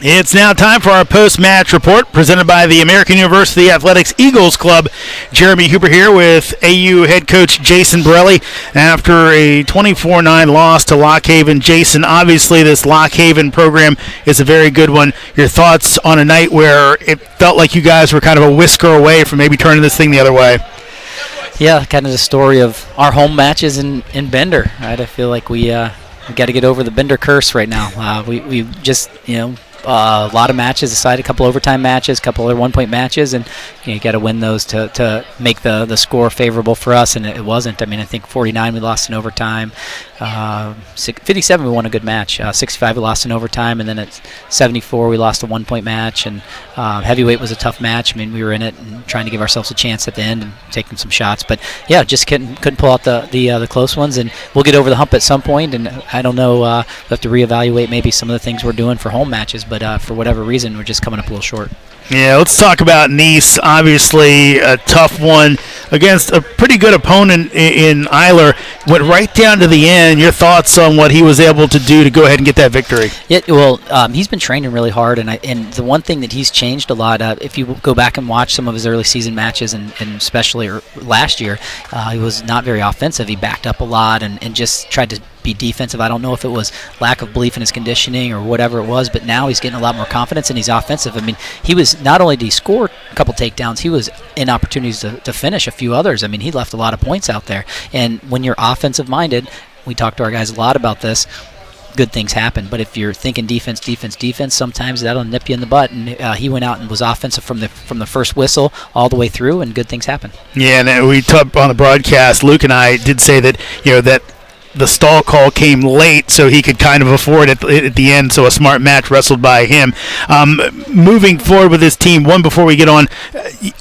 It's now time for our post-match report presented by the American University Athletics Eagles Club. Jeremy Huber here with AU head coach Jason Borrelli after a 24-9 loss to Lock Haven. Jason, obviously this Lock Haven program is a very good one. Your thoughts on a night where it felt like you guys were kind of a whisker away from maybe turning this thing the other way? Yeah, kind of the story of our home matches in Bender, right? I feel like we got to get over the Bender curse right now. We just, a lot of matches aside, a couple overtime matches, a couple other one-point matches, and you got to win those to make the score favorable for us, and it wasn't. I mean, I think 49 we lost in overtime, 57 we won a good match, 65 we lost in overtime, and then at 74 we lost a one-point match, and heavyweight was a tough match. I mean, we were in it and trying to give ourselves a chance at the end and taking some shots, but yeah, just couldn't pull out the close ones, and we'll get over the hump at some point, and I don't know, we'll have to reevaluate maybe some of the things we're doing for home matches, but for whatever reason, we're just coming up a little short. Yeah, let's talk about Nice. Obviously, a tough one against a pretty good opponent in Eiler. Went right down to the end. Your thoughts on what he was able to do to go ahead and get that victory? Yeah, well, he's been training really hard, and the one thing that he's changed a lot, if you go back and watch some of his early season matches, and especially last year, he was not very offensive. He backed up a lot and just tried to be defensive. I don't know if it was lack of belief in his conditioning or whatever it was, but now he's getting a lot more confidence and he's offensive. I mean, he was not only did he score a couple takedowns, he was in opportunities to finish a few others. I mean, he left a lot of points out there. And when you're offensive minded, we talk to our guys a lot about this, good things happen. But if you're thinking defense, sometimes that'll nip you in the butt. And he went out and was offensive from the first whistle all the way through, and good things happen. Yeah, and we talked on the broadcast, Luke and I did say that, that the stall call came late so he could kind of afford it at the end, so a smart match wrestled by him. Moving forward with his team, one before we get on,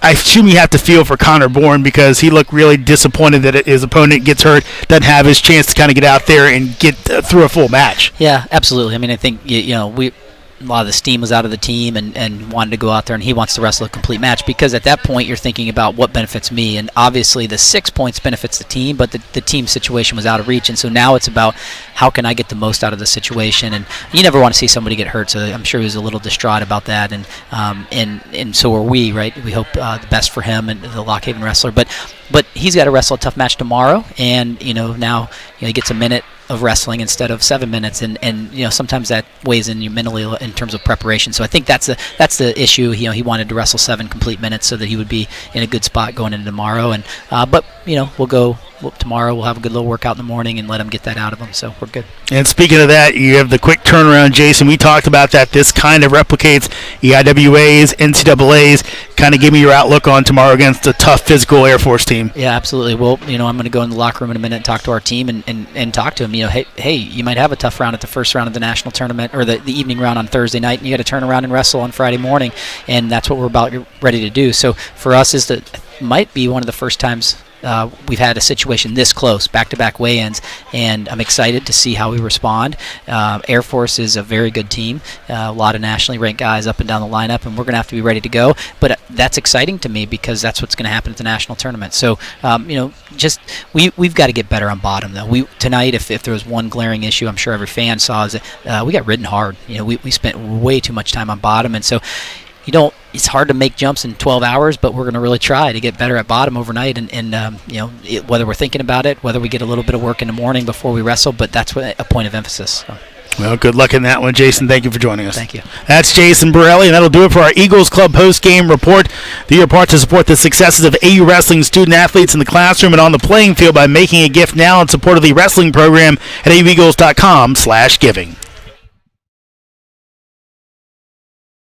I assume you have to feel for Connor Bourne because he looked really disappointed that his opponent gets hurt, doesn't have his chance to kind of get out there and get through a full match. Yeah, absolutely. I mean, I think, a lot of the steam was out of the team and wanted to go out there, and he wants to wrestle a complete match because at that point you're thinking about what benefits me, and obviously the 6 points benefits the team, but the team situation was out of reach, and so now it's about how can I get the most out of the situation, and you never want to see somebody get hurt, so I'm sure he was a little distraught about that, and so are we, right? We hope the best for him and the Lock Haven wrestler, but he's got to wrestle a tough match tomorrow, and now he gets a minute of wrestling instead of 7 minutes, and sometimes that weighs in you mentally in terms of preparation. So I think that's the issue. He wanted to wrestle 7 complete minutes so that he would be in a good spot going into tomorrow. And but we'll go tomorrow. We'll have a good little workout in the morning and let him get that out of him. So we're good. And speaking of that, you have the quick turnaround, Jason. We talked about that. This kind of replicates EIWA's, NCAA's. Kind of give me your outlook on tomorrow against a tough physical Air Force team. Yeah, absolutely. Well, I'm going to go in the locker room in a minute and talk to our team and talk to him. Hey, you might have a tough round at the first round of the national tournament or the evening round on Thursday night, and you got to turn around and wrestle on Friday morning, and that's what we're about ready to do. So for us, might be one of the first times we've had a situation this close, back-to-back weigh-ins, and I'm excited to see how we respond. Air Force is a very good team, a lot of nationally ranked guys up and down the lineup, and we're going to have to be ready to go. But that's exciting to me because that's what's going to happen at the national tournament. So, we've got to get better on bottom, though. Tonight, if there was one glaring issue, I'm sure every fan saw, is that we got ridden hard. We spent way too much time on bottom, and so it's hard to make jumps in 12 hours, but we're going to really try to get better at bottom overnight. And whether we're thinking about it, whether we get a little bit of work in the morning before we wrestle, but that's a point of emphasis. So. Well, good luck in that one, Jason. Thank you for joining us. Thank you. That's Jason Borrelli, and that'll do it for our Eagles Club post-game report. Do your part to support the successes of AU Wrestling student-athletes in the classroom and on the playing field by making a gift now in support of the wrestling program at aueagles.com/giving.